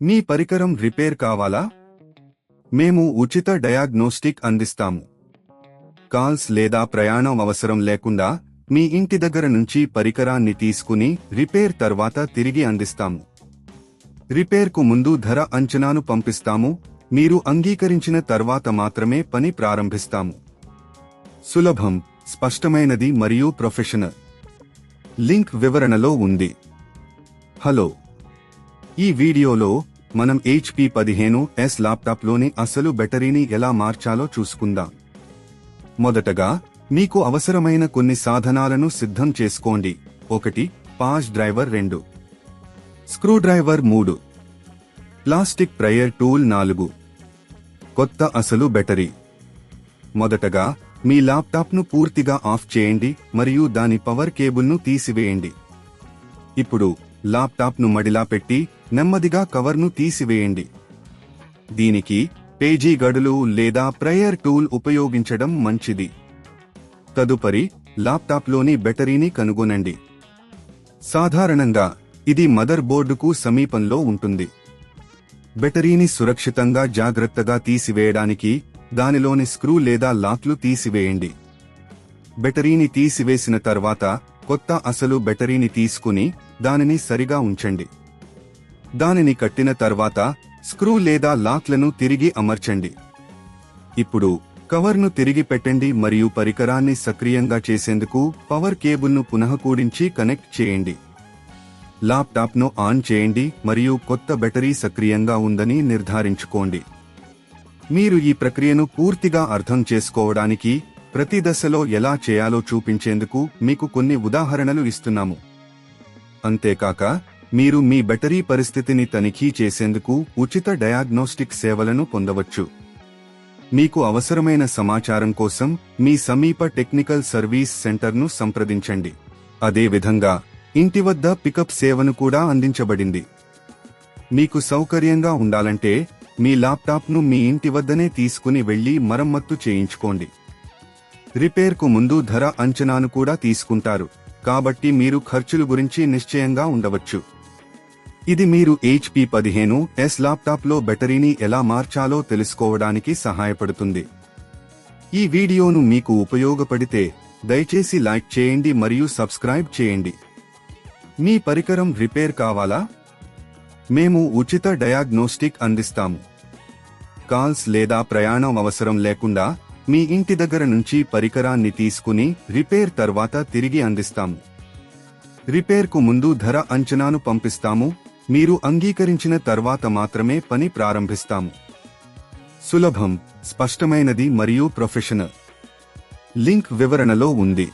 మీ పరికరం రిపేర్ కావాలా? మేము ఉచిత డయాగ్నోస్టిక్ అందిస్తాము. కాల్స్ లేదా ప్రయాణం అవసరం లేకుండా మీ ఇంటి దగ్గర నుంచి పరికరాన్ని తీసుకుని రిపేర్ తర్వాత తిరిగి అందిస్తాము. రిపేర్కు ముందు ధర అంచనాను పంపిస్తాము. మీరు అంగీకరించిన తర్వాత మాత్రమే పని ప్రారంభిస్తాము. సులభం, స్పష్టమైనది మరియు ప్రొఫెషనల్. లింక్ వివరణలో ఉంది. హలో, ఈ వీడియోలో మనం HP 15s ల్యాప్టాప్లోని అసలు బ్యాటరీని ఎలా మార్చాలో చూసుకుందాం. మొదటగా మీకు అవసరమైన కొన్ని సాధనాలను సిద్ధం చేసుకోండి. 1 పాజ్ driver, 2 screwdriver, 3 plastic prier tool, 4 కొత్త అసలు బ్యాటరీ. మొదటగా మీ ల్యాప్టాప్ను పూర్తిగా ఆఫ్ చేయండి మరియు దాని పవర్ కేబుల్ను తీసివేయండి. ఇప్పుడు ల్యాప్టాప్ను మడిలా పెట్టి నెమ్మదిగా కవర్ను తీసివేయండి. దీనికి పేజీ గడులు లేదా ప్రైయర్ టూల్ ఉపయోగించడం మంచిది. తదుపరి ల్యాప్టాప్లోని బ్యాటరీని కనుగొనండి. సాధారణంగా ఇది మదర్ బోర్డుకు సమీపంలో ఉంటుంది. బ్యాటరీని సురక్షితంగా జాగ్రత్తగా తీసివేయడానికి దానిలోని స్క్రూ లేదా లాక్లు తీసివేయండి. బ్యాటరీని తీసివేసిన తర్వాత కొత్త అసలు బ్యాటరీని తీసుకుని దానిని సరిగా ఉంచండి. దానిని కట్టిన తర్వాత స్క్రూ లేదా లాక్లను తిరిగి అమర్చండి. ఇప్పుడు కవర్ను తిరిగి పెట్టండి మరియు పరికరాన్ని సక్రియంగా చేసేందుకు పవర్ కేబుల్ను పునఃకూడించి కనెక్ట్ చేయండి. ల్యాప్టాప్ను ఆన్ చేయండి మరియు కొత్త బ్యాటరీ సక్రియంగా ఉందని నిర్ధారించుకోండి. మీరు ఈ ప్రక్రియను పూర్తిగా అర్థం చేసుకోవడానికి ప్రతి దశలో ఎలా చేయాలో చూపించేందుకు మీకు కొన్ని ఉదాహరణలు ఇస్తున్నాము. అంతేకాక మీరు మీ బ్యాటరీ పరిస్థితిని తనిఖీ చేసేందుకు ఉచిత డయాగ్నోస్టిక్ సేవలను పొందవచ్చు. మీకు అవసరమైన సమాచారం కోసం మీ సమీప టెక్నికల్ సర్వీస్ సెంటర్ను సంప్రదించండి. అదేవిధంగా ఇంటి వద్ద పికప్ సేవను కూడా అందించబడింది. మీకు సౌకర్యంగా ఉండాలంటే మీ ల్యాప్టాప్ను మీ ఇంటి వద్దనే తీసుకుని వెళ్లి మరమ్మత్తు చేయించుకోండి. రిపేర్కు ముందు ధర అంచనాను కూడా తీసుకుంటారు, కాబట్టి మీరు ఖర్చుల గురించి నిశ్చయంగా ఉండవచ్చు. ఇది మీరు HP 15s ల్యాప్టాప్లో బ్యాటరీని ఎలా మార్చాలో తెలుసుకోవడానికి సహాయపడుతుంది. ఈ వీడియోను మీకు ఉపయోగపడితే దయచేసి లైక్ చేయండి మరియు సబ్స్క్రైబ్ చేయండి. మీ పరికరం రిపేర్ కావాలా? మేము ఉచిత డయాగ్నోస్టిక్ అందిస్తాము. కాల్స్ లేదా ప్రయాణం అవసరం లేకుండా మీ ఇంటి దగ్గర నుంచి పరికరాన్ని తీసుకుని రిపేర్ తర్వాత తిరిగి అందిస్తాము. రిపేర్కు ముందు ధర అంచనాను పంపిస్తాము. మీరు అంగీకరించిన తర్వాత మాత్రమే పని ప్రారంభిస్తాము. సులభం, స్పష్టమైనది మరియు ప్రొఫెషనల్. లింక్ వివరణలో ఉంది.